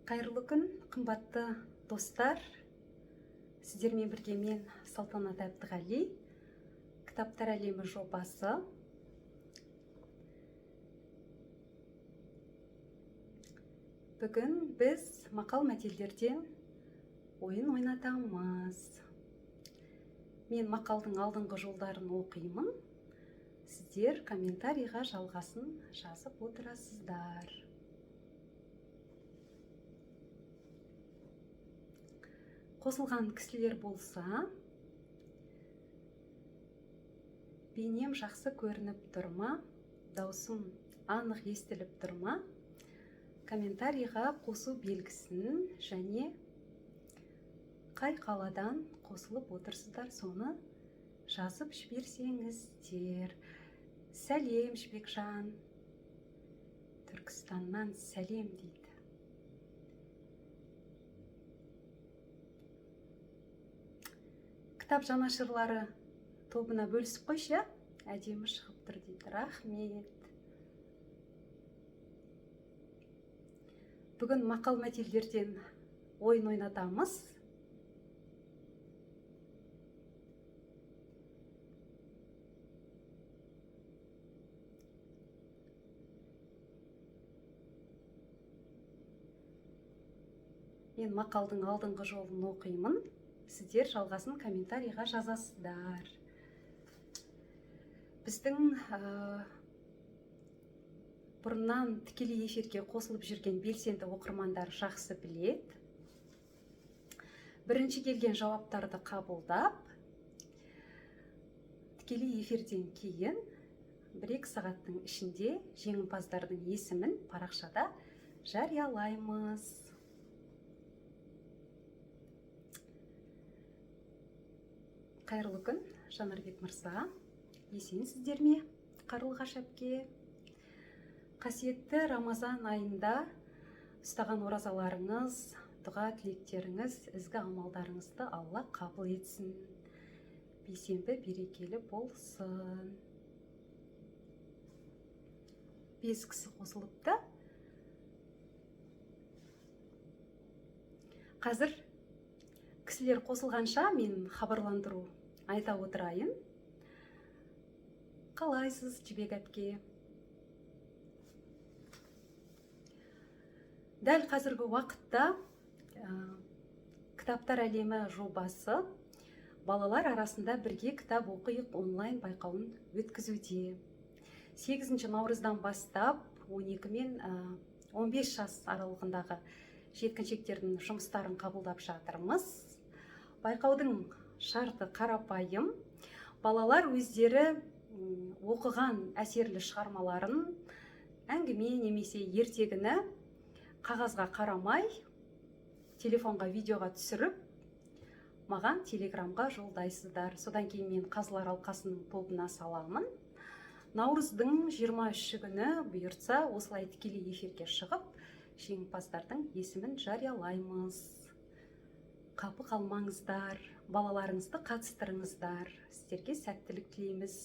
Қайырлы күн, қымбатты достар. Сіздермен бірге мен Салтанат Әбдіғали, Кітаптар әлемі жобасы. Бүгін біз мақал-мәтелдерден ойын ойнатамыз. Мен мақалдың алдыңғы жолдарын оқимын. Сіздер комментарийға жалғасын жазып отырасыздар. Қосылған кісілер болса, бейнем жақсы көрініп тұрма, даусым анық естіліп тұрма, комментарийға қосу белгісін және қай қаладан қосылып отырсыздар, соны жазып жіберсеңіздер. Сәлем, Жібекжан. Түркістаннан сәлем дейді. Кітап жанашырлары тобына бөлісіп қойшы, әдемі шығып тұр дейді. Рахмет. Бүгін мақал-мәтелдерден ойын ойнатамыз. Мен мақалдың алдыңғы жолын оқимын. Сіздер жалғасын комментарийға жазасыздар. Біздің бұрыннан тікелей эфирге қосылып жүрген белсенді оқырмандар жақсы біледі. Бірінші келген жауаптарды қабылдап, тікелей эфирден кейін 1-2 сағаттың ішінде жеңімпаздардың есімін парақшада жариялаймыз. Қайырлы күн, Жанарбек мырза. Есенсіздер ме? Қарлығаш әпке. Қасиетті Рамазан айында ұстаған оразаларыңыз, дұға тілектеріңіз, ізгі амалдарыңызды Алла қабыл етсін. Бейсенбі берекелі болсын. 5 кісі қосылыпты. Қазір кісілер қосылғанша мен хабарландыру айта отырайын. Қалайсыз, Жібек әпке? Дәл қазіргі уақытта Кітаптар әлемі жобасы балалар арасында бірге кітап оқиық онлайн байқауын өткізуде. 8 наурыздан бастап 12 мен 15 жас аралығындағы жеткіншектердің жұмыстарын қабылдап жатырмыз. Байқаудың шарты қарапайым. Балалар өздері оқыған әсерлі шығармаларын әңгіме немесе ертегіні қағазға қарамай, телефонға видеоға түсіріп, маған телеграмға жолдайсыздар. Содан кейін мен Қазылар алқасының тобына саламын. Наурыздың 23 күні бұйыртса осылай тікелей эфирге шығып, жеңімпаздардың есімін жариялаймыз. Қапы қалмаңыздар, балаларыңызды қатыстырыңыздар. Сіздерге сәттілік тілейміз.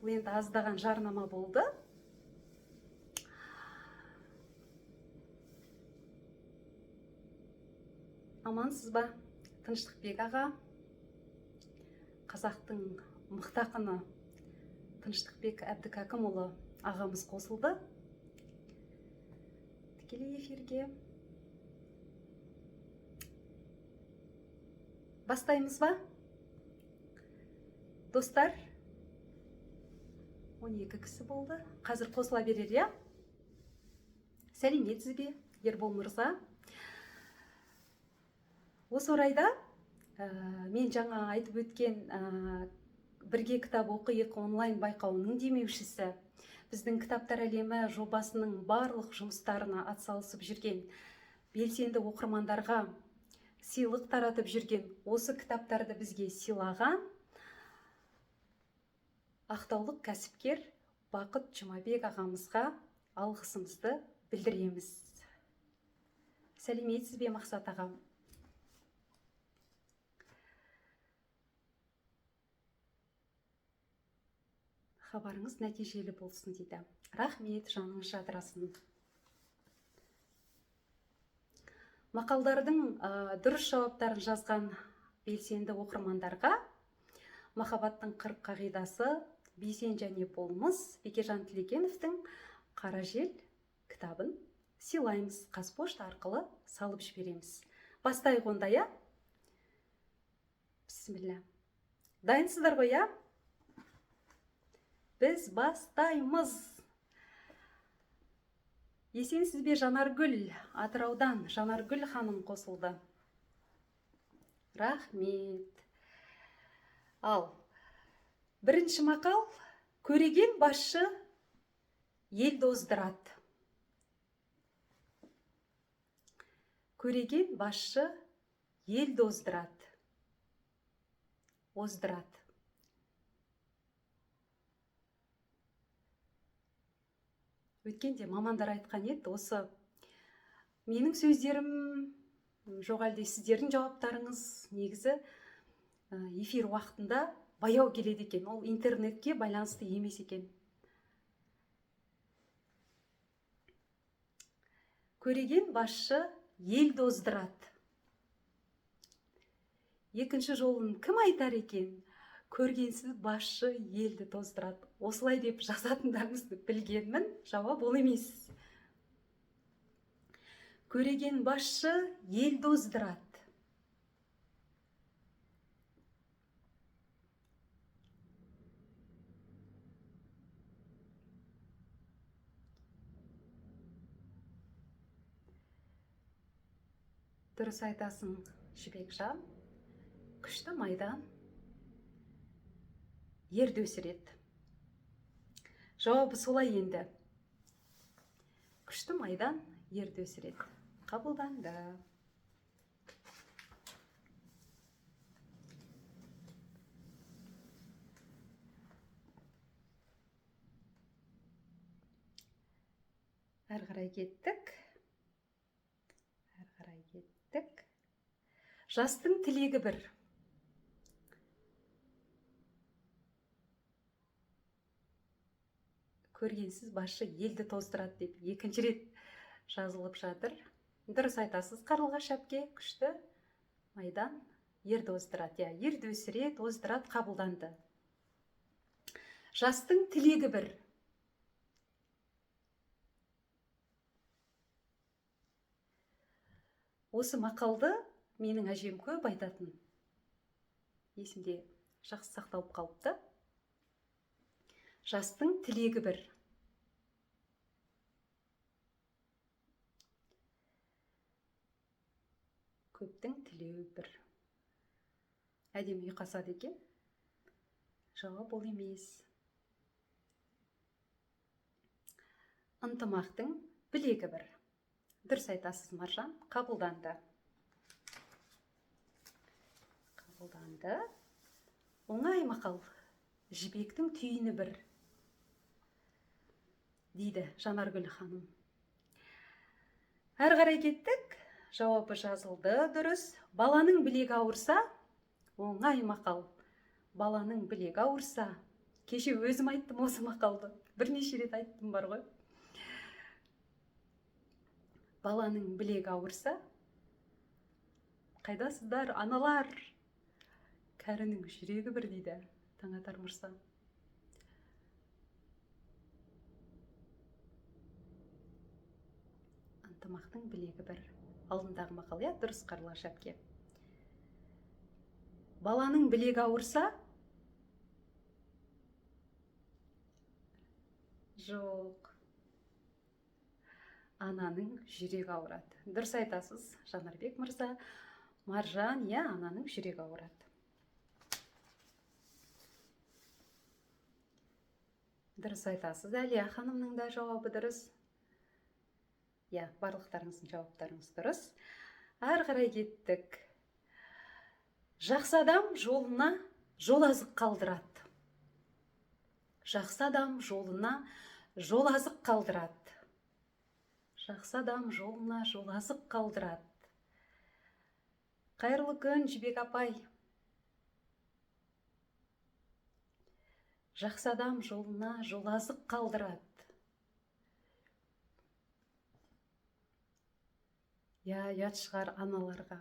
Бұл енді аздаған жарнама болды. Амансыз ба, Тыныштықбек аға? Қазақтың мықты ақыны Тыныштықбек Әбдікәкімұлы ағамыз қосылды. Тікелей эфирге. Бастаймыз ба? Достар, 12 кісі болды. Қазір қосыла берер, я? Сәлеметсіз бе, Ербол мырза? Осы орайда мен жаңа айтып өткен бірге кітап оқиық онлайн байқауының демеушісі, біздің Кітаптар әлемі жобасының барлық жұмыстарына атсалысып жүрген белсенді оқырмандарға сыйлық таратып жүрген, осы кітаптарды бізге сыйлаған ақтаулық кәсіпкер Бақыт Жұмабек ағамызға алғысымызды білдіреміз. Сәлеметсіз бе, Мақсат ағам? Хабарыңыз нәтижелі болсын дейді. Рахмет, жаныңыз жадырасын. Мақалдардың дұрыс жауаптарын жазған белсенді оқырмандарға махаббаттың 40 қағидасы, Бейсен және болмыс Бекежан Тілегеновтің Қара жел кітабын сыйлаймыз, қазпошта арқылы салып жібереміз. Бастайық онда, я? Бісміллә. Дайынсыздар ғой, я? Біз бастаймыз. Есенсіз бе Жанаргүл? Атыраудан Жанаргүл ханым қосылды. Рахмет. Ал, бірінші мақал: көреген басшы ел тоздырады. Көреген басшы ел тоздырады. Оздырады. Өткенде мамандар айтқан еді, осы менің сөздерім жоқ әлде сіздердің жауаптарыңыз негізі эфир уақытында баяу келеді екен. Ол интернетке байланысты емес екен. Көреген басшы ел тоздырады. Екінші жолын кім айтар екен? Көргенсіз басшы елді тоздырады. Осылай деп жазатындарыңызды білгенмін. Жауап ол емес. Көреген басшы ел тоздырады. Дұрыс айтасың, Жібекжан. Күшті майдан ерді өсіреді. Жауабы солай енді. Күшті майдан ерді өсіреді. Қабылданды. Әрі қарай кеттік. Жастың тілегі бір. Көргенсіз басшы елді тоздырады деп екінші рет жазылып жатыр. Дұрыс айтасыз, Қарлығаш әпке. Күшті майдан ерді оздырады. Ерді өсіреді, оздырады, қабылданды. Жастың тілегі бір. Осы мақалды менің әжем көп айтатын. Есімде жақсы сақталып қалыпты. Жастың тілегі бір. Көптің тілеуі бір. Әдемі ұйқасады екен. Жауап ол емес. Ынтымақтың білегі бір. Дұрыс айтасыз, Маржан. Қабылданды. Оңай мақал. Жібектің түйіні бір, дейді Жанаргүл ханым. Әрі қарай кеттік. Жауабы жазылды. Дұрыс. Баланың білегі ауырса, оңай мақал. Баланың білегі ауырса. Кеше өзім айттым осы мақалды. Бірнеше рет айттым бар ғой. Баланың білегі ауырса. Қайдасыздар, аналар? Кәрінің жүрегі бір, дейді Таңатар Мырза. Ынтымақтың білегі бір. Алдындағы мақал, дұрыс, Қарлығаш әпке. Баланың білегі ауырса? Жоқ. Ананың жүрегі ауырады. Дұрыс айтасыз, Жанарбек Мырза. Маржан, ананың жүрегі ауырады. Дұрыс айтасыз, Әлия ханымның да жауабы дұрыс. Барлықтарыңыздың жауаптарыңыз дұрыс. Әрі қарай кеттік. Жақсы адам жолына жол азық қалдырады. Жақсы адам жолына жол азық қалдырады. Жақсы адам жолына жол азық қалдырады. Қайырлы күн, Жібек апай. Жақсы адам жолына жол азық қалдырады. Я, ұят шығар аналарға.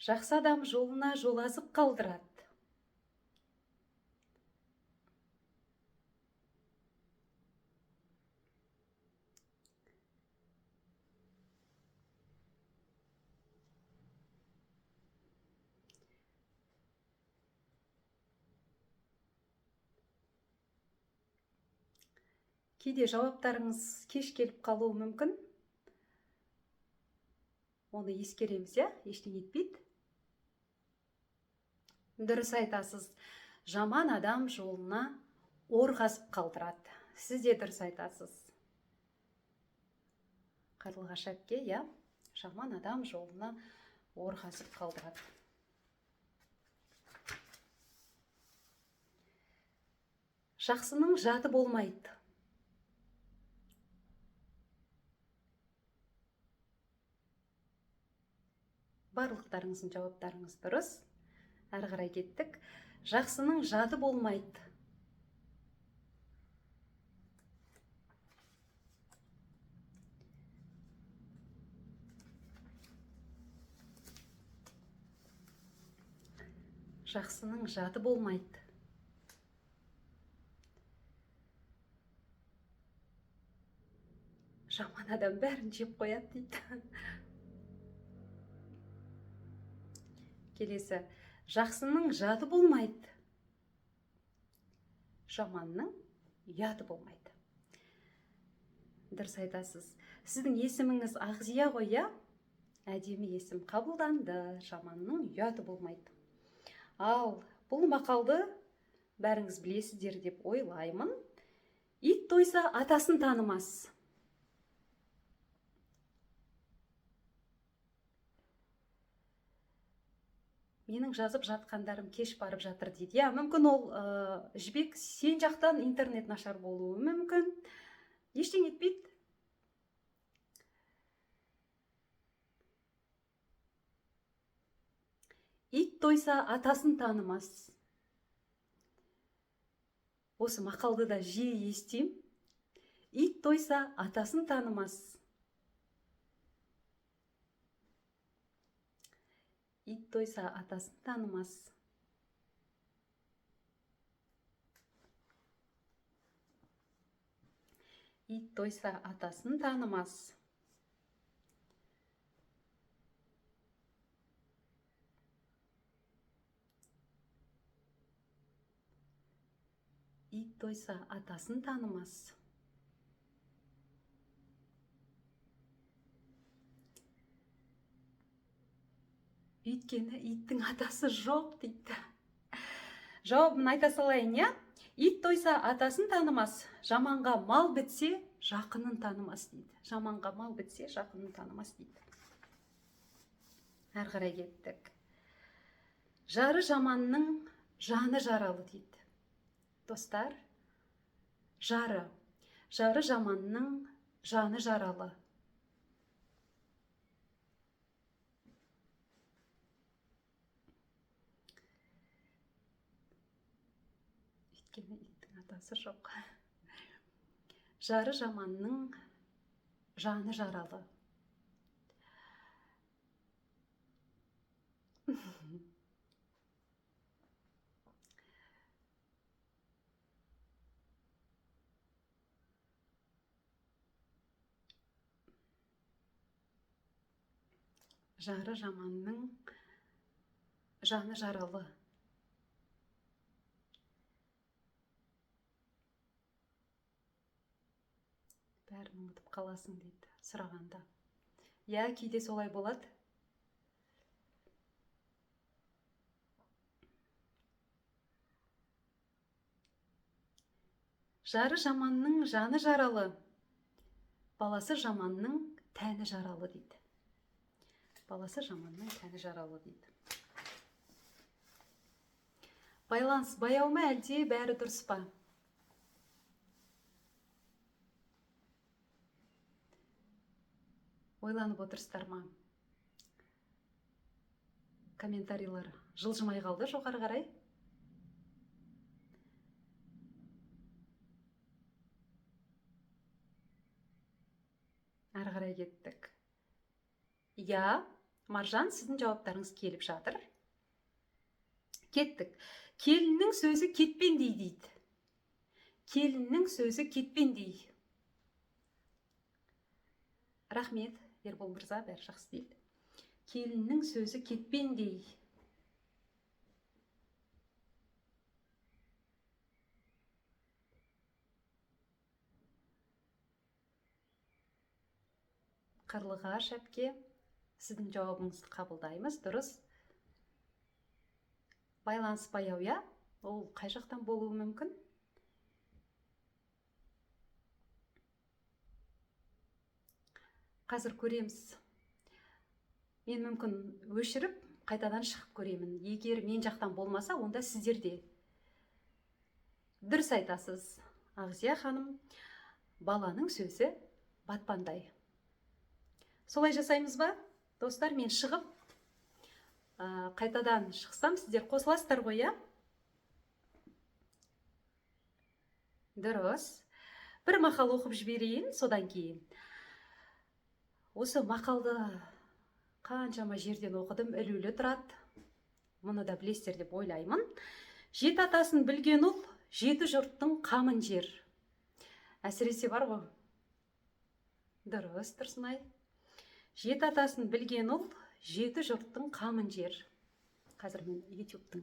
Жақсы адам жолына жол азық қалдырады. Кейде жауаптарыңыз кеш келіп қалуы мүмкін. Оны ескереміз, я? Ештеңе етпейді. Дұрыс айтасыз. Жаман адам жолына ор қазып қалдырады. Сіз де дұрыс айтасыз. Қарлығаш әпке, я? Жаман адам жолына ор қазып қалдырады. Жақсының жаты болмайды. Барлықтарыңыздың жауаптарыңыз дұрыс. Әрі қарай кеттік. Жақсының жаты болмайды. Жақсының жаты болмайды. Жаман адам бәрін жеп қояды дейді. Келесі. Жақсының жаты болмайды. Жаманның ұяты болмайды. Дұрыс айтасыз. Сіздің есіміңіз Ақзия ғой, я? Әдемі есім қабылданды. Жаманның ұяты болмайды. Ал бұл мақалды бәріңіз білесіздер деп ойлаймын. Ит тойса атасын танымас. Менің жазып жатқандарым кеш барып жатыр дейді. Я, мүмкін ол жібек сен жақтан интернет нашар болуы мүмкін. Ештеңе етпейді. Ит тойса атасын танымас. Осы мақалды да жиі естеймін. Ит тойса атасын танымас. Ит тойса атасын танымас. Ит тойса атасын танымас. Ит тойса атасын танымас. Өйткені иттің атасы жоқ дейді. Жауабын айта салайын, я? Ит тойса атасын танымас, жаманға мал бітсе, жақынын танымас дейді. Жаманға мал бітсе, жақынын танымас дейді. Әрі қарай кеттік. Жары жаманның жаны жаралы дейді. Достар, жары жаманның жаны жаралы. Өйткені иттің атасы жоқ. Жары жаманның жаны жаралы. Жары жаманның жаны жаралы. Бәрін ұмытып қаласың дейді сұрағанда. Я, кейде солай болады. Жары жаманның жаны жаралы. Баласы жаманның тәні жаралы дейді. Баласы жаманның тәні жаралы дейді. Байланыс баяу ма, әлде бәрі дұрыс па? Ойланып отырсыздар ма? Комментарийлар жылжымай қалды жоғары қарай. кеттік. Иә, Маржан, сіздің жауаптарыңыз келіп жатыр. Кеттік. Келіннің сөзі кетпендей дейді. Келіннің сөзі кетпендей. Рахмет, Ербол мырза, бәрі жақсы дейді. Келіннің сөзі кетпендей. Қарлығаш әпке, сіздің жауабыңызды қабылдаймыз, дұрыс. Байланыс баяу, я? Ол қай жақтан болуы мүмкін? Қазір көреміз. Мен мүмкін өшіріп, қайтадан шығып көремін. Егер мен жақтан болмаса, онда сіздерде. Дұрыс айтасыз, Ағзия ханым. Баланың сөзі батпандай. Солай жасаймыз ба? Достар, мен шығып, қайтадан шықсам, сіздер қосыласыздар ғой, я? Дұрыс. Бір мақал оқып жіберейін, содан кейін. Осы мақалды қаншама жерден оқыдым, ілулі тұрады. Мұны да білесіздер деп ойлаймын. Жеті атасын білген ұл, жеті жұрттың қамын жер. Әсіресе бар ғой. Дұрыс, Тұрсынай. Жеті атасын білген ұл, жеті жұрттың қамын жер. Қазір мен YouTube'тың